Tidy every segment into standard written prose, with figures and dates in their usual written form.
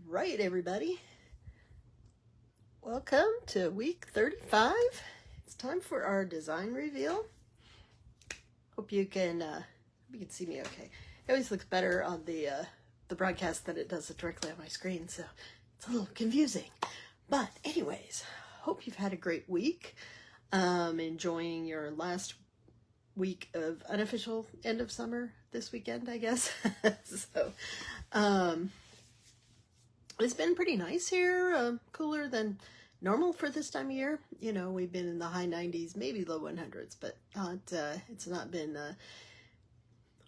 right, everybody. Welcome to week 35. It's time for our design reveal. Hope you can see me okay. It always looks better on the broadcast than it does it directly on my screen, so it's a little confusing. But anyways, hope you've had a great week. Enjoying your last week of unofficial end of summer this weekend, I guess. So, it's been pretty nice here, cooler than normal for this time of year. You know, we've been in the high 90s, maybe low 100s, but it's not been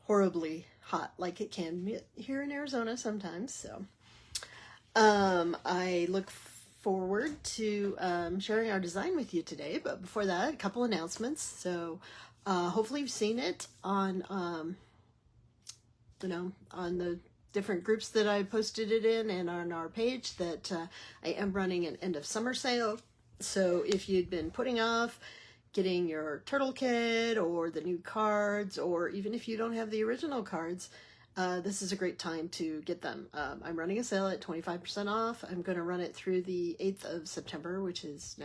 horribly hot like it can be here in Arizona sometimes. So I look forward to sharing our design with you today. But before that, a couple announcements. So hopefully you've seen it on, on the different groups that I posted it in and on our page that I am running an end of summer sale. So if you'd been putting off getting your turtle kit or the new cards, or even if you don't have the original cards, this is a great time to get them. I'm running a sale at 25% off. I'm going to run it through the 8th of September, which is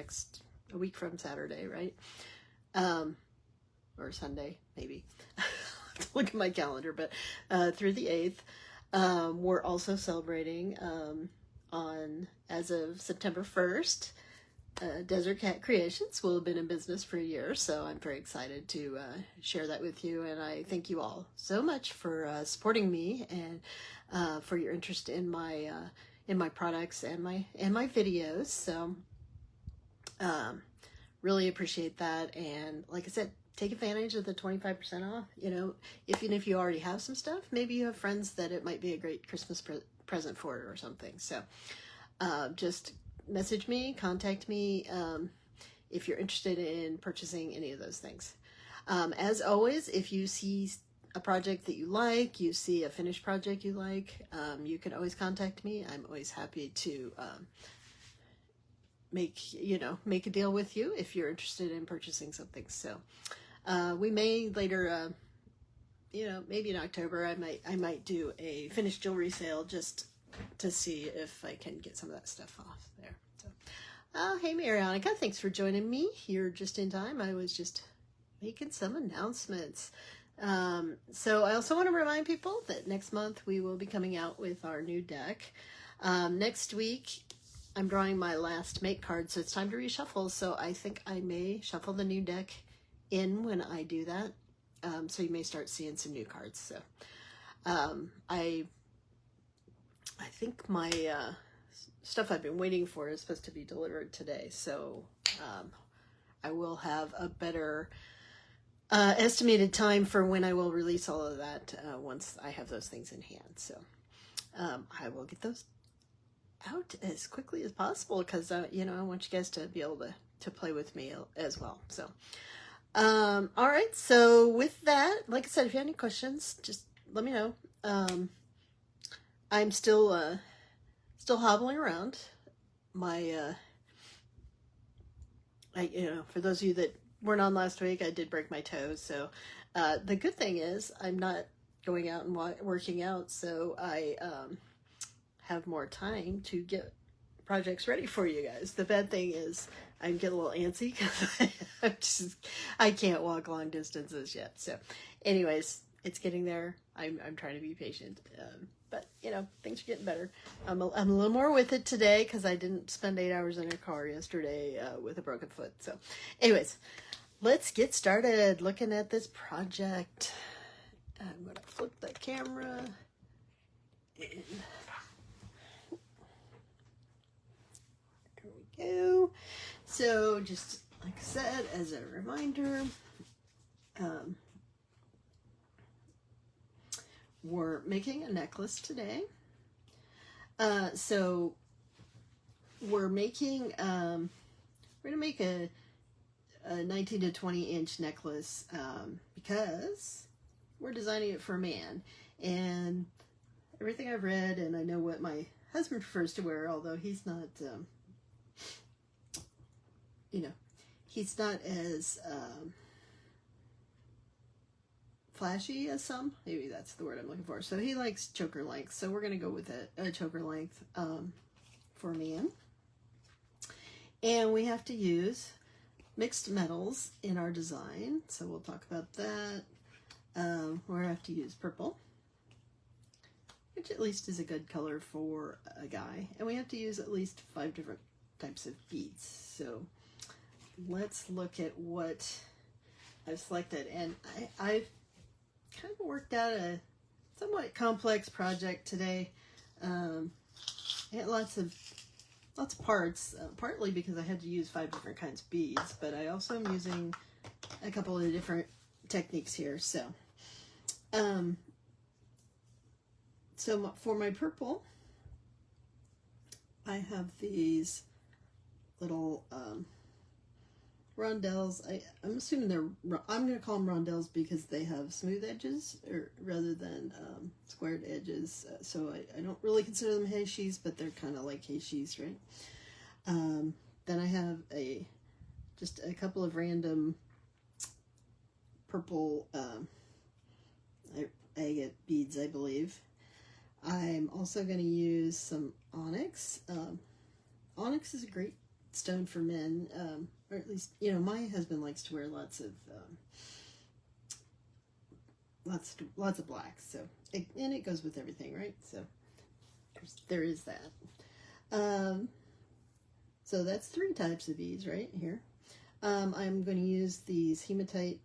a week from Saturday, right? Or Sunday, maybe. Look at my calendar, but through the 8th. We're also celebrating as of September 1st, Desert Cat Creations will have been in business for a year, so I'm very excited to share that with you, and I thank you all so much for supporting me and for your interest in my products and my videos. So really appreciate that, and like I said, take advantage of the 25% off. You know, even if you already have some stuff, maybe you have friends that it might be a great Christmas present for or something. So just message me, contact me if you're interested in purchasing any of those things. As always, if you see a project that you like, you see a finished project you like, you can always contact me. I'm always happy to make a deal with you if you're interested in purchasing something. So we may later, maybe in October, I might do a finished jewelry sale just to see if I can get some of that stuff off there. So, hey, Marianica, thanks for joining me. You're just in time. I was just making some announcements. So I also want to remind people that next month we will be coming out with our new deck. Next week, I'm drawing my last make card, so it's time to reshuffle. So I think I may shuffle the new deck in when I do that. So you may start seeing some new cards. So I think my stuff I've been waiting for is supposed to be delivered today. So I will have a better estimated time for when I will release all of that once I have those things in hand. So I will get those out as quickly as possible because, I want you guys to be able to play with me as well. So, all right. So with that, like I said, if you have any questions, just let me know. I'm still hobbling around. For those of you that weren't on last week, I did break my toes. So, the good thing is I'm not going out and working out. So I, have more time to get projects ready for you guys. The bad thing is I get a little antsy because I can't walk long distances yet. So anyways, it's getting there. I'm trying to be patient. But things are getting better. I'm a little more with it today because I didn't spend 8 hours in a car yesterday with a broken foot. So anyways, let's get started looking at this project. I'm going to flip the camera in. Go. So just like I said, as a reminder, we're making a necklace today. So we're making, we're gonna make a 19 to 20 inch necklace because we're designing it for a man, and everything I've read, and I know what my husband prefers to wear, although he's not, he's not as flashy as some. Maybe that's the word I'm looking for. So he likes choker length. So we're going to go with a choker length for man. And we have to use mixed metals in our design. So we'll talk about that. We're going to have to use purple, which at least is a good color for a guy. And we have to use at least 5 different types of beads. So let's look at what I've selected. And I've kind of worked out a somewhat complex project today. I had lots of parts, partly because I had to use 5 different kinds of beads, but I also am using a couple of different techniques here. So, for my purple, I have these little rondelles. I'm assuming I'm going to call them rondelles because they have smooth edges rather than squared edges. So I don't really consider them heishis, but they're kind of like heishis, right? Then I have just a couple of random purple agate beads, I believe. I'm also going to use some onyx. Onyx is a great stone for men, or at least, you know, my husband likes to wear lots of black. So, and it goes with everything, right? So there is that. So that's 3 types of beads right here. I'm going to use these hematite,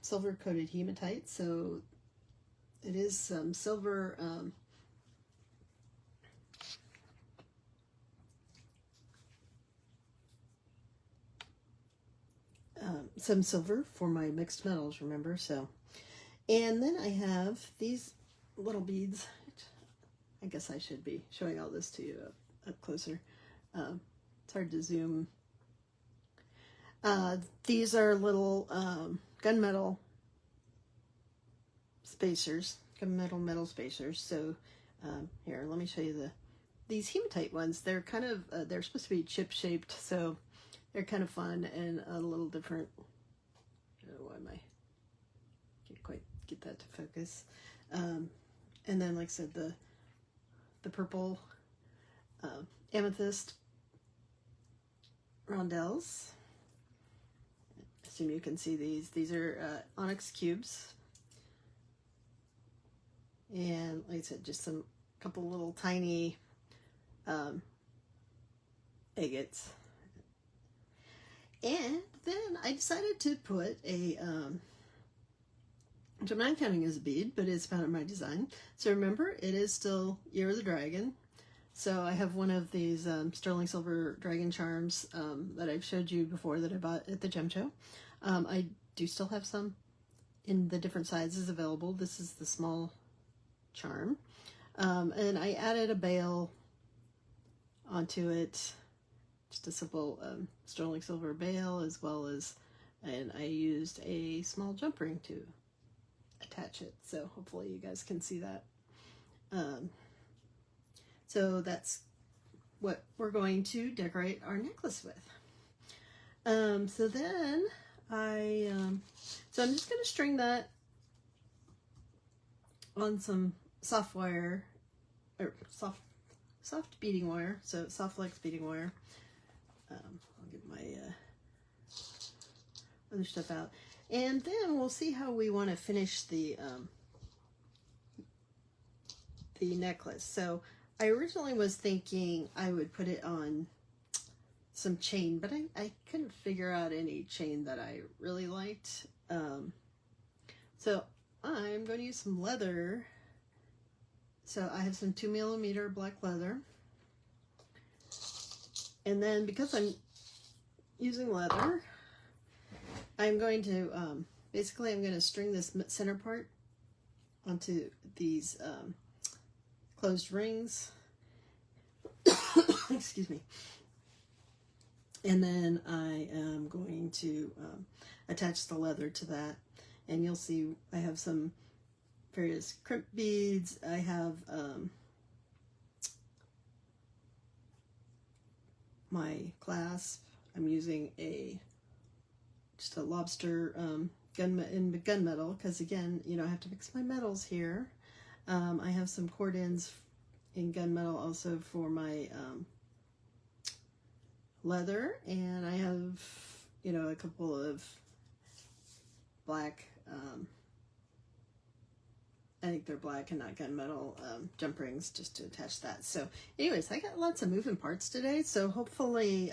silver coated hematite. So it is some silver. Some silver for my mixed metals, remember? So, and then I have these little beads. I guess I should be showing all this to you up closer. It's hard to zoom. These are little gunmetal spacers, metal spacers. So here, let me show you these hematite ones. They're kind of they're supposed to be chip shaped, so they're kind of fun and a little different. I don't know why can't quite get that to focus. And then, like I said, the purple amethyst rondelles. I assume you can see these. These are onyx cubes. And like I said, just a couple little tiny agates. And then I decided to put which I'm not counting as a bead, but it's part of my design. So remember, it is still Year of the Dragon. So I have one of these sterling silver dragon charms that I've showed you before that I bought at the gem show. I do still have some in the different sizes available. This is the small charm. And I added a bail onto it, just a simple sterling silver bail, as well as, and I used a small jump ring to attach it. So hopefully you guys can see that. So that's what we're going to decorate our necklace with. So then so I'm just going to string that on some soft wire, or soft beading wire, so soft flex beading wire. I'll get my other stuff out, and then we'll see how we want to finish the necklace. So I originally was thinking I would put it on some chain, but I couldn't figure out any chain that I really liked. So I'm going to use some leather. So I have some 2mm black leather. And then because I'm using leather, I'm going to, basically I'm going to string this center part onto these closed rings. Excuse me. And then I am going to attach the leather to that. And you'll see I have some various crimp beads. I have my clasp. I'm using just a lobster gunmetal, because again, you know, I have to mix my metals here. I have some cord ends in gunmetal also for my leather, and I have, you know, a couple of black, I think they're black and not gunmetal jump rings just to attach that. So anyways, I got lots of moving parts today, so hopefully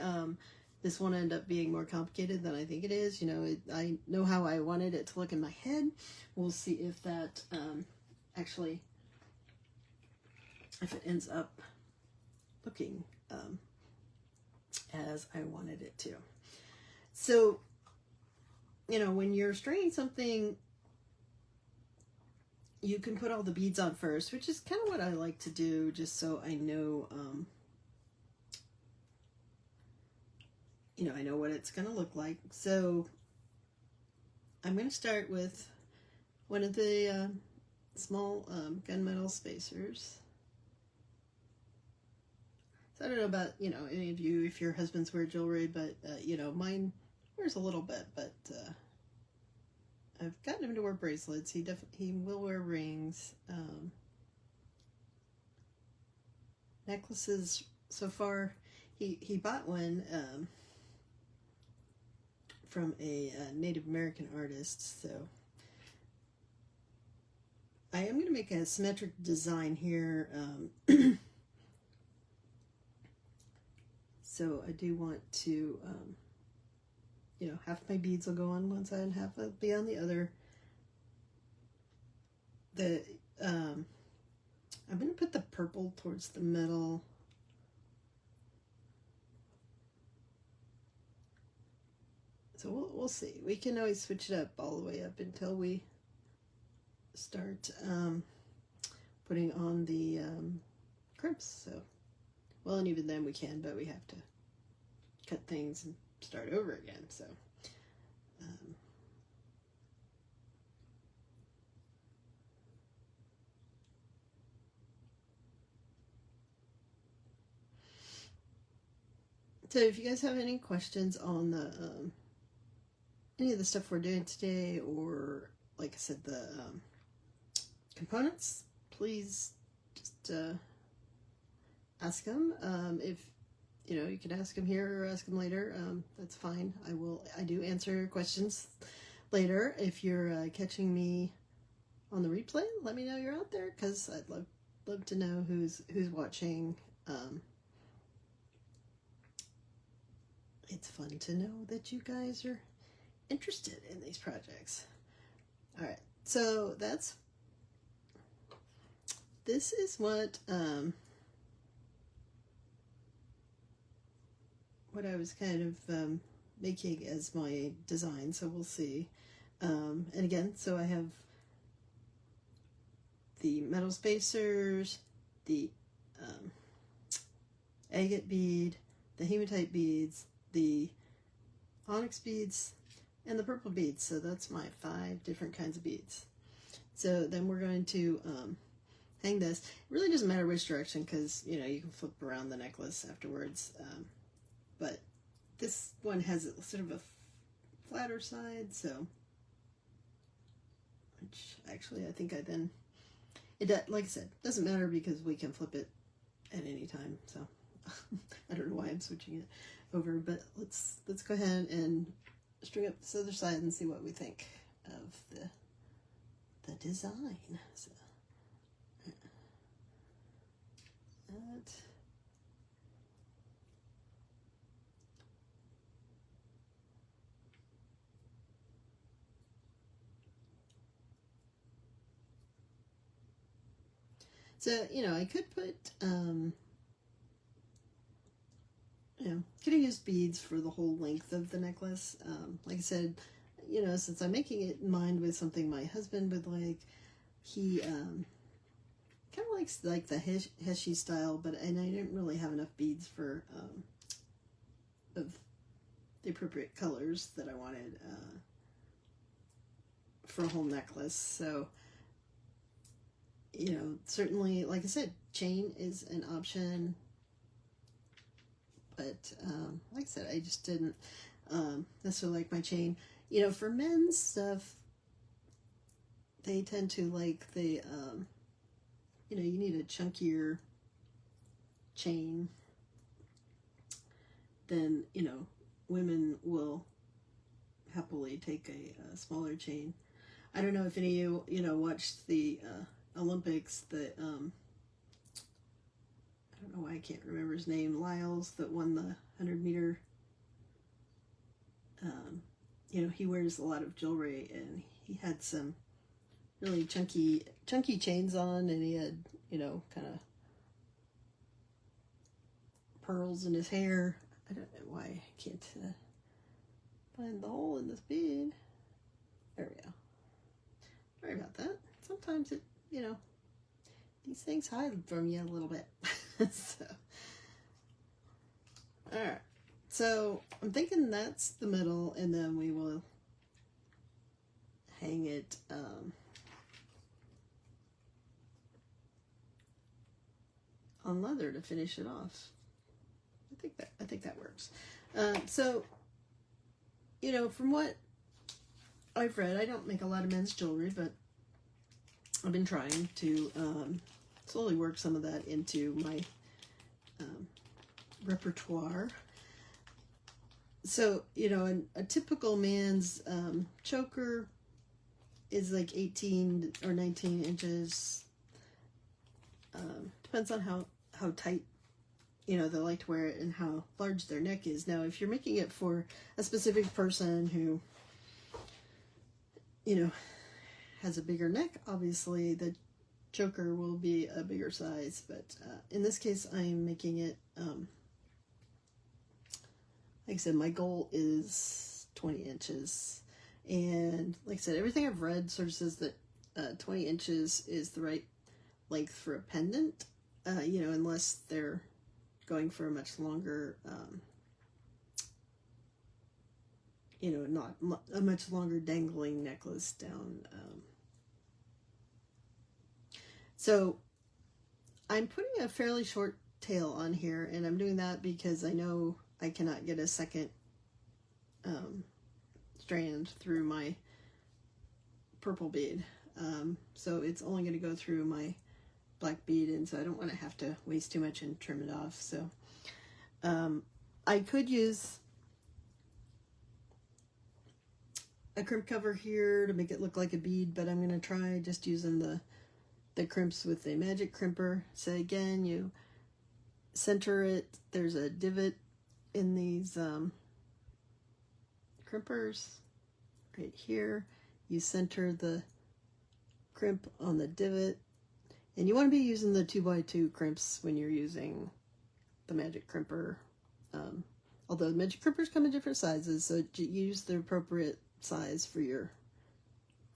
this won't end up being more complicated than I think it is. You know, I know how I wanted it to look in my head. We'll see if that actually, if it ends up looking as I wanted it to. So, you know, when you're stringing something, you can put all the beads on first, which is kind of what I like to do, just so I know, you know, I know what it's going to look like. So I'm going to start with one of the small gunmetal spacers. So I don't know about, you know, any of you, if your husbands wear jewelry, but, you know, mine wears a little bit, but I've gotten him to wear bracelets. He will wear rings. Necklaces, so far, he bought one from a Native American artist, so I am going to make a symmetric design here. So I do want to, you know, half my beads will go on one side and half will be on the other. I'm going to put the purple towards the middle. So we'll see. We can always switch it up all the way up until we start putting on the crimps. So, well, and even then we can, but we have to cut things and start over again. So, so if you guys have any questions on the any of the stuff we're doing today, or like I said, the components, please just ask them. If you know, you can ask them here or ask them later. That's fine. I do answer questions later. If you're catching me on the replay, let me know you're out there, because I'd love to know who's watching. It's fun to know that you guys are interested in these projects. All right, so this is what I was kind of making as my design, so we'll see. And again, so I have the metal spacers, the agate bead, the hematite beads, the onyx beads, and the purple beads. So that's my 5 different kinds of beads. So then we're going to hang this. It really doesn't matter which direction, because, you know, you can flip around the necklace afterwards. But this one has sort of a flatter side, so, which actually I think like I said, doesn't matter because we can flip it at any time. So I don't know why I'm switching it over, but let's go ahead and string up this other side and see what we think of the design. So that. So, you know, I could put, you know, could have used beads for the whole length of the necklace. Like I said, you know, since I'm making it in mind with something my husband would like, he kind of likes like the Heshi style, and I didn't really have enough beads for of the appropriate colors that I wanted for a whole necklace. So, you know, certainly, like I said, chain is an option, but like I said, I just didn't necessarily like my chain. You know, for men's stuff, they tend to like the, you know, you need a chunkier chain than, you know, women will happily take a smaller chain. I don't know if any of you, you know, watched the Olympics that, I don't know why I can't remember his name, Lyles, that won the 100-meter. You know, he wears a lot of jewelry, and he had some really chunky chains on, and he had, you know, kind of pearls in his hair. I don't know why I can't find the hole in this bead. There we go. Sorry about that. Sometimes it, you know, these things hide from you a little bit. So, all right. So I'm thinking that's the middle, and then we will hang it on leather to finish it off. I think that works. So, you know, from what I've read, I don't make a lot of men's jewelry, but I've been trying to slowly work some of that into my repertoire. So, you know, a typical man's choker is like 18 or 19 inches. Depends on how tight, you know, they like to wear it and how large their neck is. Now, if you're making it for a specific person who, you know, has a bigger neck, obviously the choker will be a bigger size. But in this case, I'm making it, like I said, my goal is 20 inches. And like I said, everything I've read sort of says that 20 inches is the right length for a pendant, you know, unless they're going for a much longer, you know, not a much longer dangling necklace down. So I'm putting a fairly short tail on here, and I'm doing that because I know I cannot get a second strand through my purple bead. So it's only going to go through my black bead, and so I don't want to have to waste too much and trim it off. So I could use a crimp cover here to make it look like a bead, but I'm going to try just using the crimps with a magic crimper. So again, you center it. There's a divot in these crimpers right here. You center the crimp on the divot, and you want to be using the 2x2 crimps when you're using the magic crimper. Although the magic crimpers come in different sizes, so use the appropriate size for your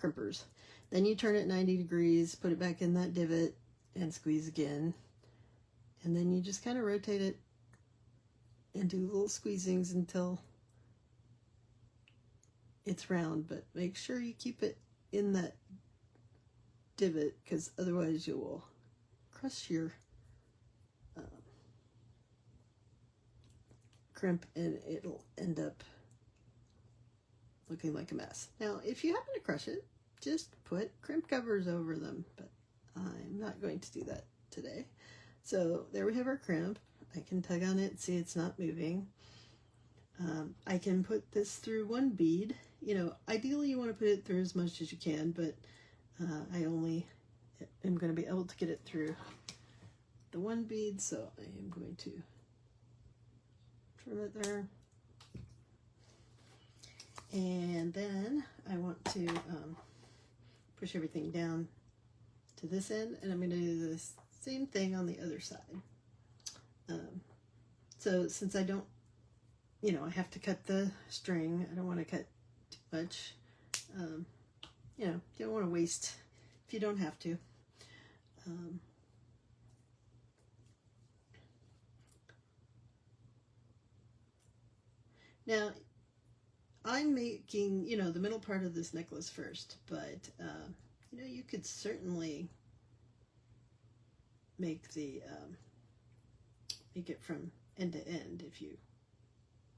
crimpers. Then you turn it 90 degrees, put it back in that divot, and squeeze again. And then you just kind of rotate it and do little squeezings until it's round, but make sure you keep it in that divot, because otherwise you will crush your crimp and it'll end up looking like a mess. Now, if you happen to crush it, just put crimp covers over them, but I'm not going to do that today. So there we have our crimp. I can tug on it, see it's not moving. I can put this through one bead. You know, ideally you want to put it through as much as you can, but I only am going to be able to get it through the one bead, so I am going to trim it there. And then I want to push everything down to this end, and I'm going to do the same thing on the other side. So since I don't, you know, I have to cut the string, I don't want to cut too much. You know, you don't want to waste if you don't have to. Now, I'm making, you know, the middle part of this necklace first, but, you know, you could certainly make it from end to end if you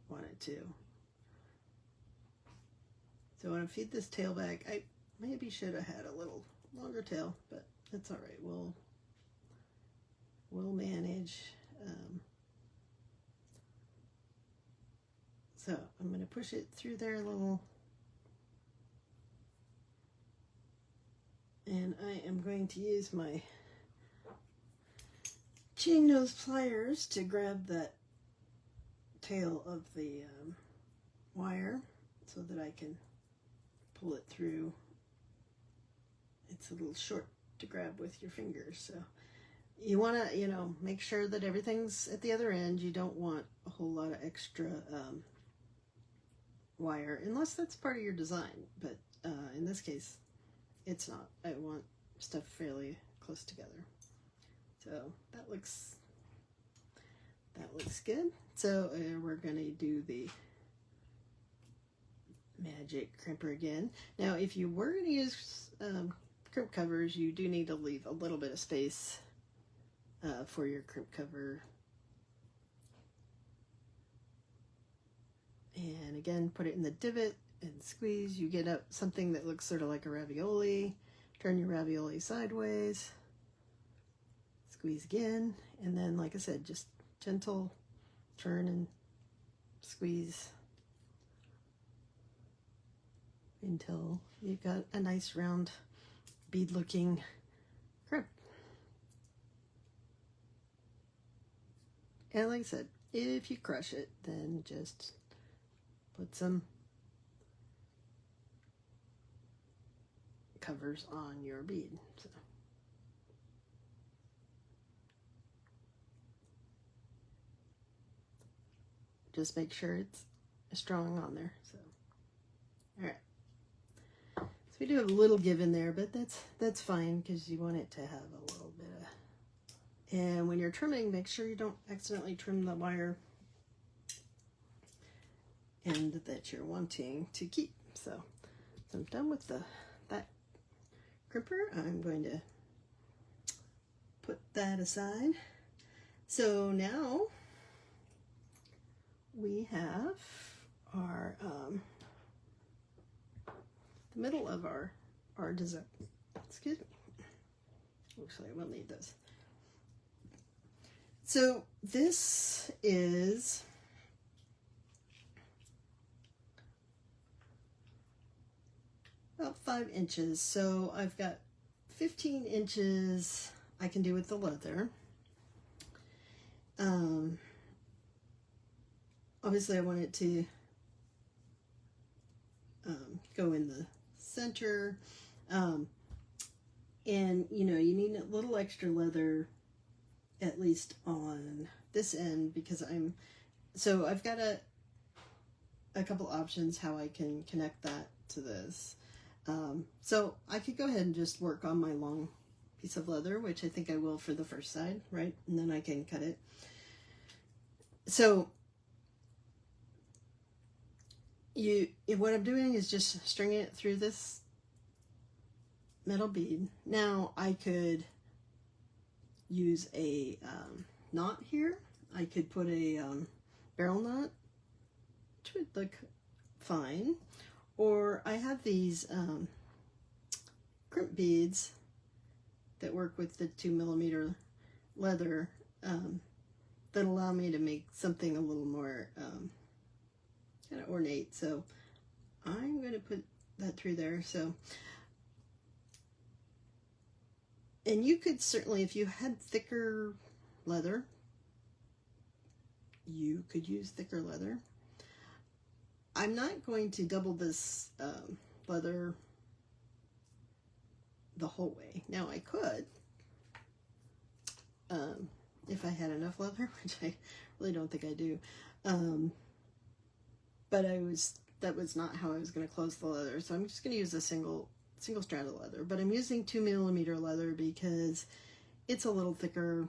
wanted to. So I want to feed this tail back. I maybe should have had a little longer tail, but that's all right. We'll manage. So I'm going to push it through there a little. And I am going to use my chain nose pliers to grab that tail of the wire so that I can pull it through. It's a little short to grab with your fingers, so you want to, make sure that everything's at the other end. You don't want a whole lot of extra wire, unless that's part of your design, but in this case, it's not. I want stuff fairly close together. So that looks good. So we're going to do the magic crimper again. Now, if you were going to use crimp covers, you do need to leave a little bit of space for your crimp cover. And again, put it in the divot and squeeze. You get up something that looks sort of like a ravioli. Turn your ravioli sideways. Squeeze again. And then, like I said, just gentle turn and squeeze until you've got a nice round bead looking crimp. And like I said, if you crush it, then just put some covers on your bead. So. Just make sure it's strong on there. So, all right. So we do have a little give in there, but that's fine because you want it to have a little bit of. And when you're trimming, make sure you don't accidentally trim the wire end that you're wanting to keep. So I'm done with that crimper. I'm going to put that aside. So now we have our the middle of our design. Excuse me. Actually, I will need this. So this is about 5 inches. So I've got 15 inches I can do with the leather. Obviously I want it to go in the center. And you need a little extra leather at least on this end because I've got a couple options how I can connect that to this. So I could go ahead and just work on my long piece of leather, which I think I will for the first side, right? And then I can cut it. So what I'm doing is just stringing it through this metal bead. Now I could use a knot here. I could put a barrel knot, which would look fine. Or I have these crimp beads that work with the 2mm leather that allow me to make something a little more kind of ornate. So I'm going to put that through there. So, and you could certainly, if you had thicker leather, you could use thicker leather. I'm not going to double this leather the whole way. Now I could, if I had enough leather, which I really don't think I do. But that was not how I was going to close the leather. So I'm just going to use a single strand of leather. But I'm using 2mm leather because it's a little thicker.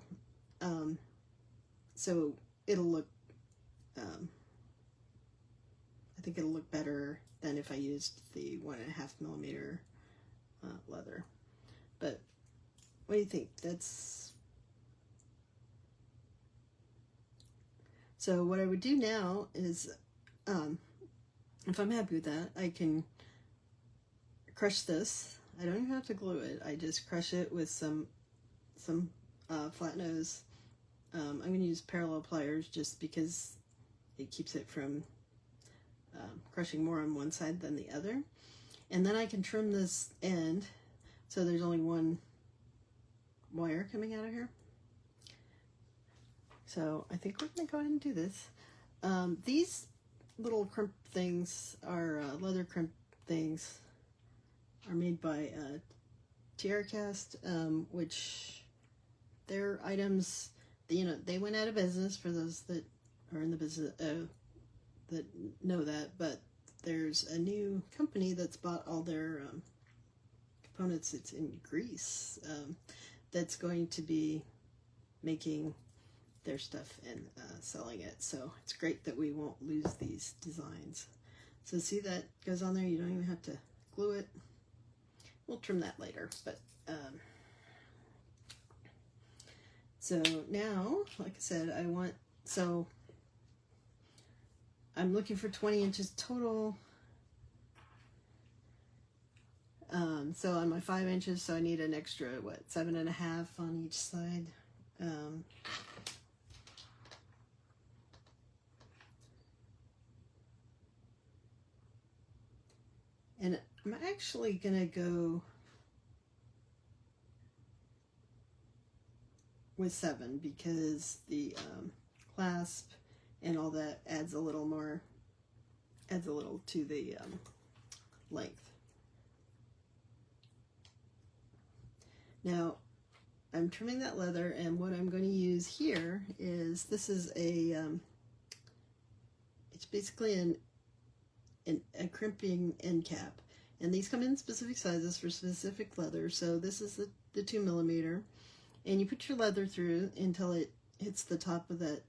So it'll look, I think it'll look better than if I used the 1.5mm leather. But what do you think? So what I would do now is, if I'm happy with that, I can crush this. I don't even have to glue it. I just crush it with some flat nose. I'm going to use parallel pliers just because it keeps it from crushing more on one side than the other. And then I can trim this end so there's only one wire coming out of here. So I think we're going to go ahead and do this. These little crimp things are leather crimp things are made by TierraCast, which their items, you know, they went out of business for those that are in the business that know that, but there's a new company that's bought all their components. It's in Greece, that's going to be making their stuff and selling it. So it's great that we won't lose these designs. So see, that goes on there. You don't even have to glue it. We'll trim that later, but so now, like I said, I'm looking for 20 inches total. So on my 5 inches, so I need an extra, what, 7.5 on each side. And I'm actually gonna go with 7 because the clasp and all that adds a little to the length. Now I'm trimming that leather, and what I'm going to use here is, this is a it's basically a crimping end cap, and these come in specific sizes for specific leather. So this is the 2mm, and you put your leather through until it hits the top of that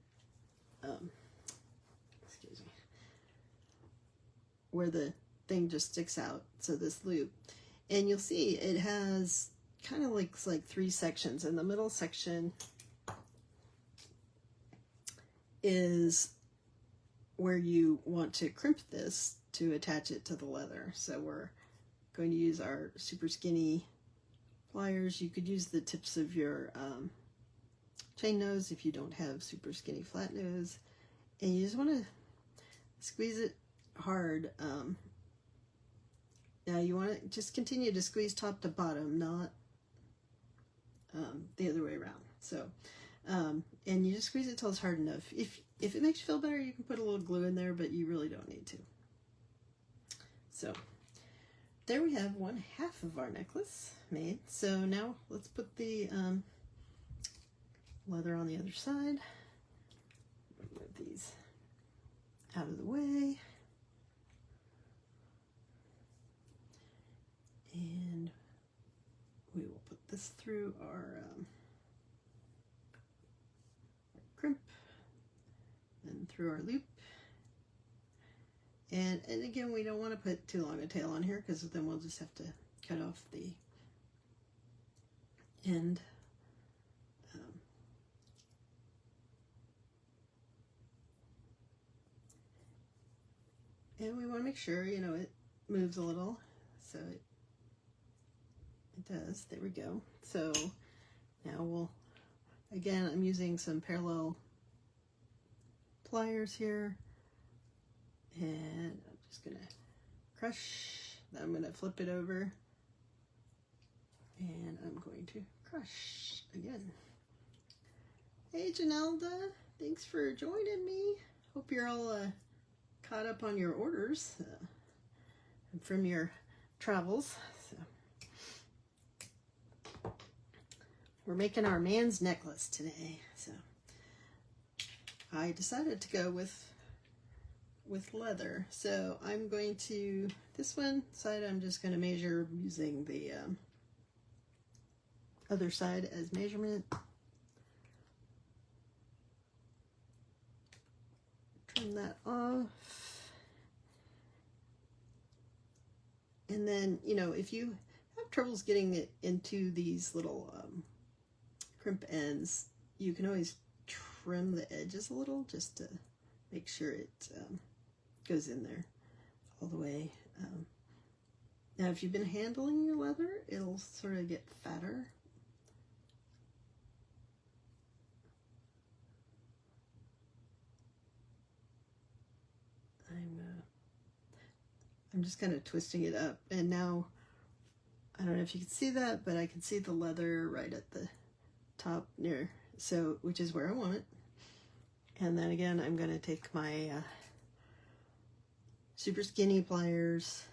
excuse me, where the thing just sticks out, so this loop, and you'll see it has kind of like 3 sections, and the middle section is where you want to crimp this to attach it to the leather. So we're going to use our super skinny pliers. You could use the tips of your chain nose if you don't have super skinny flat nose, and you just want to squeeze it hard. Now you want to just continue to squeeze top to bottom, not the other way around. So and you just squeeze it till it's hard enough. If it makes you feel better, you can put a little glue in there, but you really don't need to. So there we have 1/2 of our necklace made. So now let's put the leather on the other side. Move these out of the way. And we will put this through our crimp and through our loop. And again, we don't want to put too long a tail on here, because then we'll just have to cut off the end. And we want to make sure, you know, it moves a little. So it does. There we go. So now again, I'm using some parallel pliers here, and I'm just gonna crush. Then I'm gonna flip it over, and I'm going to crush again. Hey Janelda, thanks for joining me. Hope you're all caught up on your orders from your travels. So we're making our man's necklace today. So I decided to go with leather. So I'm going to, this one side I'm just going to measure using the other side as measurement. Trim that off. And then, you know, if you have troubles getting it into these little crimp ends, you can always trim the edges a little just to make sure it goes in there all the way. Now, if you've been handling your leather, it'll sort of get fatter. I'm just kind of twisting it up, and now I don't know if you can see that, but I can see the leather right at the top near, so which is where I want it. And then again, I'm going to take my super skinny pliers.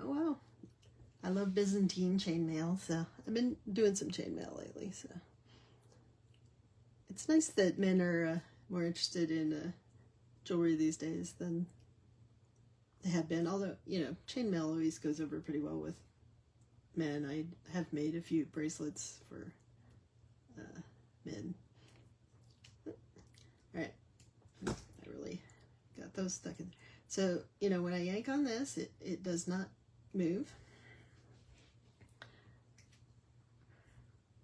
Oh wow, I love Byzantine chainmail, so I've been doing some chainmail lately. So it's nice that men are more interested in jewelry these days than they have been. Although, you know, chainmail always goes over pretty well with men. I have made a few bracelets for men. All right, I really got those stuck in there. So, you know, when I yank on this, it does not move.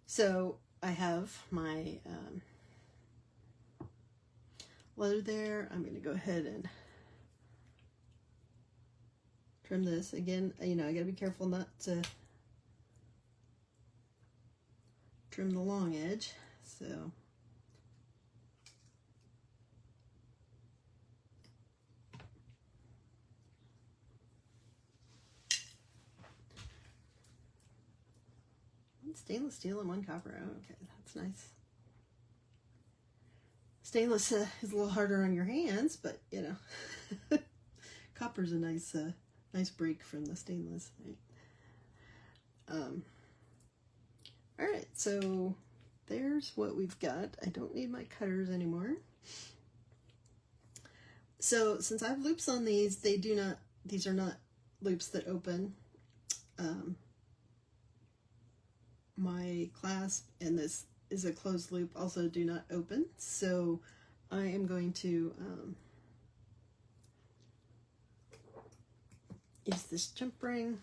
So I have my leather there. I'm going to go ahead and trim this. Again, you know, I got to be careful not to trim the long edge. So one stainless steel and one copper. Oh, okay, that's nice. Stainless is a little harder on your hands, but you know, copper's a nice nice break from the stainless. Right? All right, so there's what we've got. I don't need my cutters anymore. So since I have loops on these, these are not loops that open. My clasp and this is a closed loop, also do not open. So I am going to use this jump ring.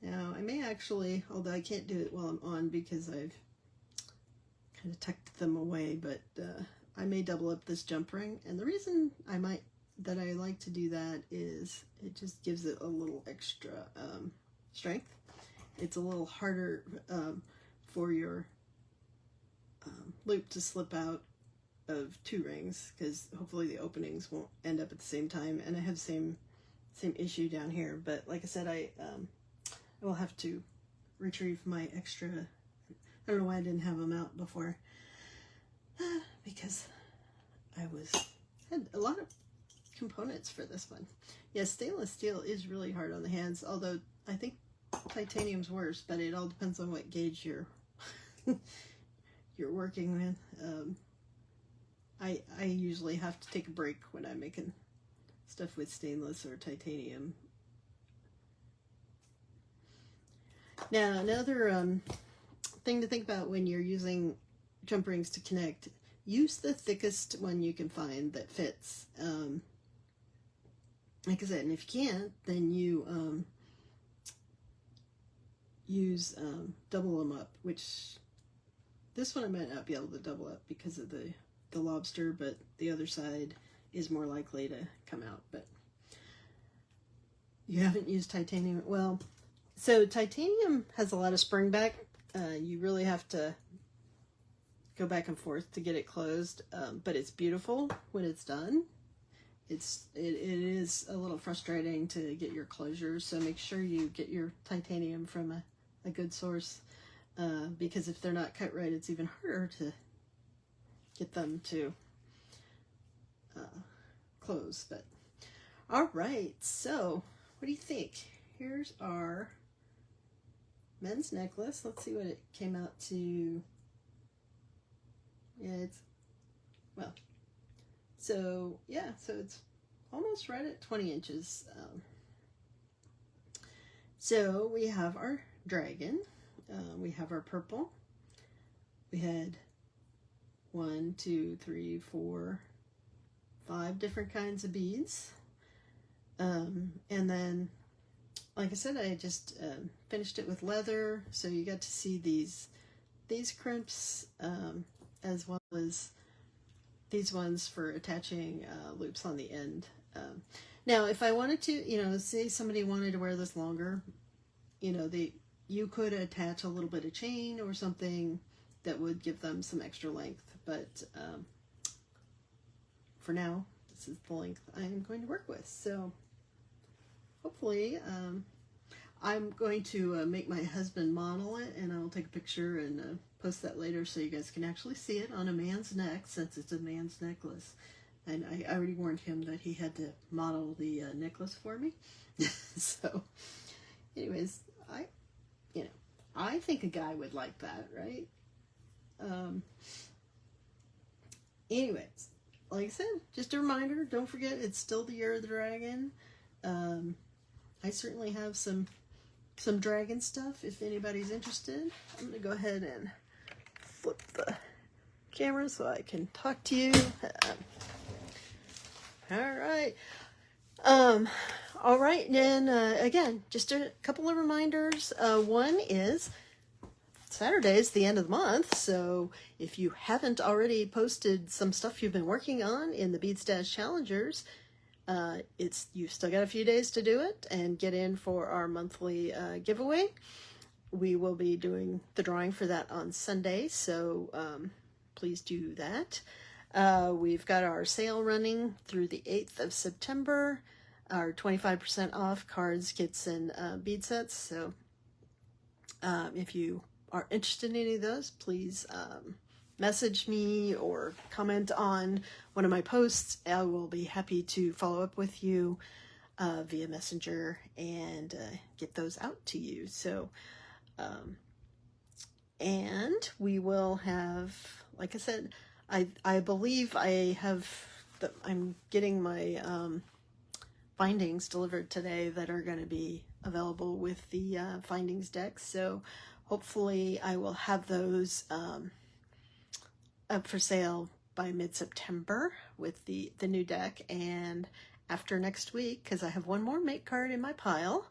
Now I may actually, although I can't do it while I'm on because I've kind of tucked them away, but I may double up this jump ring. And the reason I like to do that is it just gives it a little extra strength. It's a little harder for your loop to slip out of two rings, because hopefully the openings won't end up at the same time. And I have the same issue down here, but like I said, I will have to retrieve my extra. I don't know why I didn't have them out before, because I had a lot of components for this one. Yes, stainless steel is really hard on the hands, although I think titanium's worse, but it all depends on what gauge you're working with. I usually have to take a break when I'm making stuff with stainless or titanium. Now, another thing to think about when you're using jump rings to connect, use the thickest one you can find that fits. Like I said, and if you can't, then you use double them up, which this one I might not be able to double up because of the lobster, but the other side is more likely to come out. But you haven't used titanium. Well, so titanium has a lot of spring back. You really have to go back and forth to get it closed, but it's beautiful when it's done. It is a little frustrating to get your closure, so make sure you get your titanium from a good source, because if they're not cut right, it's even harder to get them to close. But all right, so what do you think? Here's our men's necklace. Let's see what it came out to. Yeah, so it's almost right at 20 inches. So we have our dragon, we have our purple, we had 1, 2, 3, 4, 5 different kinds of beads, and then, like I said, I just finished it with leather, so you got to see these these crimps, as well as these ones for attaching loops on the end. Now, if I wanted to, say somebody wanted to wear this longer, you could attach a little bit of chain or something that would give them some extra length. But for now, this is the length I am going to work with. So hopefully, I'm going to make my husband model it, and I'll take a picture and post that later so you guys can actually see it on a man's neck, since it's a man's necklace. And I already warned him that he had to model the necklace for me. So, anyways, I think a guy would like that, right? Anyways, like I said, just a reminder, don't forget it's still the year of the dragon. I certainly have some dragon stuff if anybody's interested. I'm gonna go ahead and flip the camera so I can talk to you. All right. All right, and again, just a couple of reminders. One is Saturday is the end of the month, so if you haven't already posted some stuff you've been working on in the Bead Stash Challengers, you've still got a few days to do it and get in for our monthly giveaway. We will be doing the drawing for that on Sunday, so please do that. We've got our sale running through the 8th of September, our 25% off cards, kits, and bead sets. So if you are interested in any of those, please message me or comment on one of my posts. I will be happy to follow up with you via Messenger and get those out to you. So, and we will have, like I said, I believe I'm getting my findings delivered today that are going to be available with the findings deck. So hopefully I will have those up for sale by mid-September with the new deck. And after next week, because I have one more make card in my pile,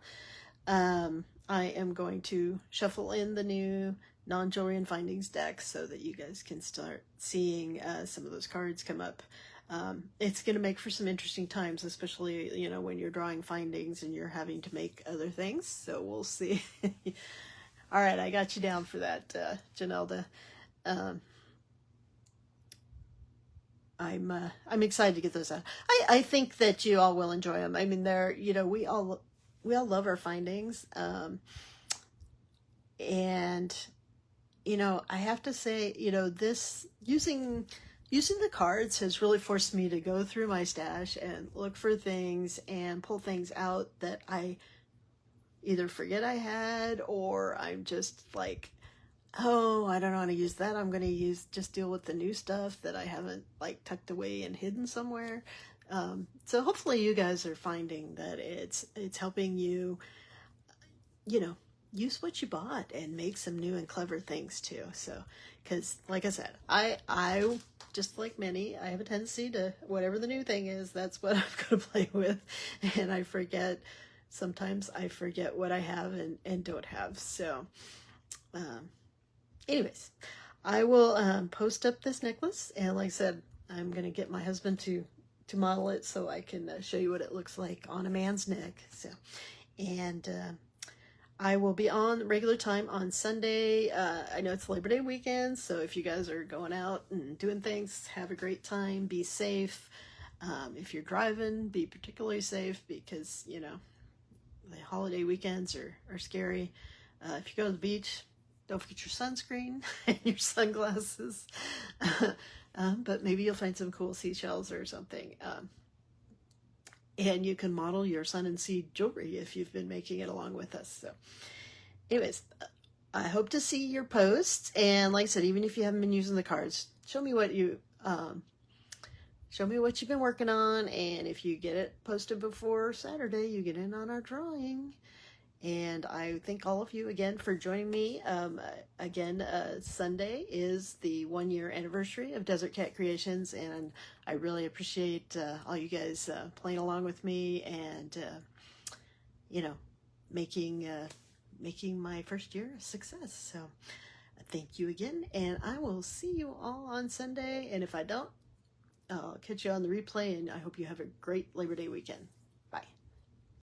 I am going to shuffle in the new non-jewelry and findings deck so that you guys can start seeing some of those cards come up. It's going to make for some interesting times, especially, when you're drawing findings and you're having to make other things. So we'll see. All right, I got you down for that, Janelda. I'm excited to get those out. I think that you all will enjoy them. I mean, they're, we all love our findings. And, I have to say, this using the cards has really forced me to go through my stash and look for things and pull things out that I either forget I had, or I'm just like, oh, I don't know how to use that. I'm going to just deal with the new stuff that I haven't tucked away and hidden somewhere. So hopefully you guys are finding that it's helping you, use what you bought and make some new and clever things too. So, because like I said, I just like many, I have a tendency to, whatever the new thing is, that's what I'm going to play with. And sometimes I forget what I have and don't have. So, anyways, I will post up this necklace. And like I said, I'm going to get my husband to model it so I can show you what it looks like on a man's neck. So, and I will be on regular time on Sunday. I know it's Labor Day weekend, so if you guys are going out and doing things, have a great time. Be safe. If you're driving, be particularly safe because, the holiday weekends are scary. If you go to the beach, don't forget your sunscreen and your sunglasses. But maybe you'll find some cool seashells or something. And you can model your sun and sea jewelry if you've been making it along with us. So anyways, I hope to see your posts. And like I said, even if you haven't been using the cards, show me what you've been working on. And if you get it posted before Saturday, you get in on our drawing. And I thank all of you again for joining me. Sunday is the 1-year anniversary of Desert Cat Creations, and I really appreciate all you guys playing along with me and making my first year a success. So Thank you again, and I will see you all on Sunday. And if I don't, I'll catch you on the replay, and I hope you have a great Labor Day weekend.